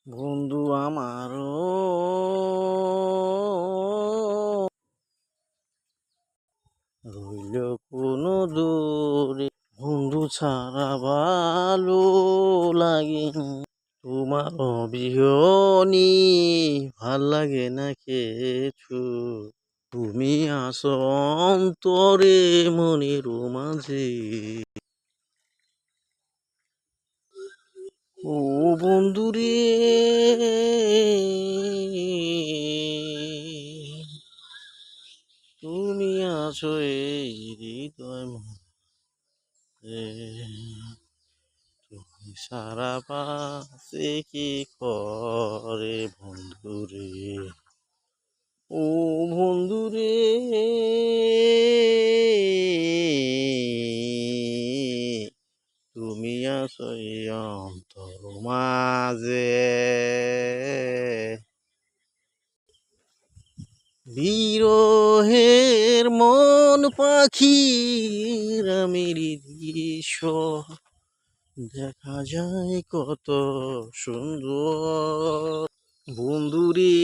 বন্ধু আমারও রইল কোনো দূরে, বন্ধু ছাড়া ভালো লাগে না। তোমার অবিহনে ভাল লাগে না কিছু। তুমি আসো অন্তরে মনের মাঝে। ও বন্ধুরে, তুমি আছো এই হৃদয় মধ্যে। তুমি সারা পাশে কি করে বন্ধুরে। ও বন্ধুরে, তুমি আছো এই অন্তর মাঝে। বিরহের মন পাখির মেরি দৃশ্য দেখা যায় কত সুন্দর। বন্ধুরে,